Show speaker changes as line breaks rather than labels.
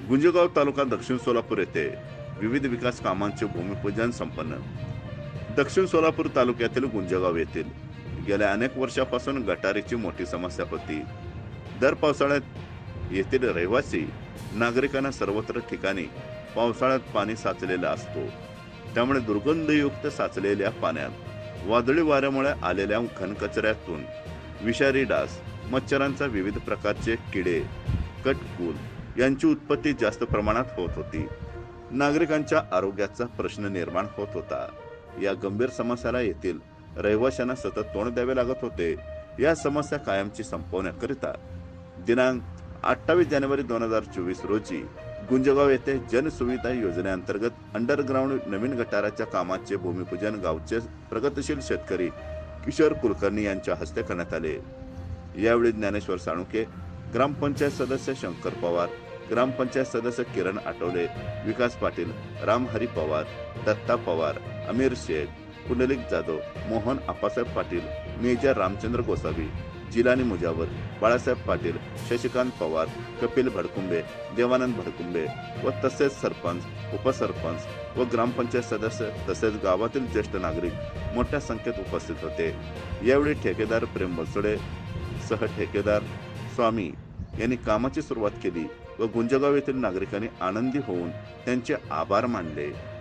गुंजगाव तालुका दक्षिण सोलापूर येथे विविध विकास कामांचे भूमिपूजन संपन्न. दक्षिण सोलापूर तालुक्यातील गुंजगाव येथील गेल्या अनेक वर्षापासून गटारीची मोठी समस्या होती. दर पावसाळ्यात येथील रहिवासी नागरिकांना सर्वत्र ठिकाणी पावसाळ्यात पाणी साचलेलं असतो. त्यामुळे दुर्गंधयुक्त साचलेल्या पाण्यात वादळी वाऱ्यामुळे आलेल्या घनकचऱ्यातून विषारी डास, मच्छरांचा विविध प्रकारचे किडे, कटकूल यांची उत्पत्ती जास्त प्रमाणात होत होती. नागरिकांच्या आरोग्याचा प्रश्न निर्माण होत होता. या गंभीर समस्याला येथील रहिवाशांना सतत तोंड द्यावे लागत होते. या समस्या कायमची संपवण्याकरिता दिनांक 28 जानेवारी 2024 रोजी गुंजगाव येथे जनसुविधा योजनेअंतर्गत अंडरग्राऊंड नवीन गटाराच्या कामाचे भूमिपूजन गावचे प्रगतशील शेतकरी किशोर कुलकर्णी यांच्या हस्ते करण्यात आले. यावेळी ज्ञानेश्वर साळुंखे, ग्रामपंचायत सदस्य शंकर पवार, ग्रामपंचायत सदस्य किरण आठवले, विकास पाटील, रामहरी पवार, दत्ता पवार, अमीर शेख, पुंडलिक जाधव, मोहन आप्पासाहेब पाटील, मेजर रामचंद्र गोसावी, जिलानी मुजावर, बाळासाहेब पाटील, शशिकांत पवार, कपिल भडकुंबे, देवानंद भडकुंबे व तसेच सरपंच, उपसरपंच व ग्रामपंचायत सदस्य तसेच गावातील ज्येष्ठ नागरिक मोठ्या संख्येत उपस्थित होते. यावेळी ठेकेदार प्रेम बनसोडे सह ठेकेदार स्वामी यांनी कामाची सुरुवात केली व गुंजगाव येथील नागरिकांनी आनंदी होऊन त्यांचे आभार मानले.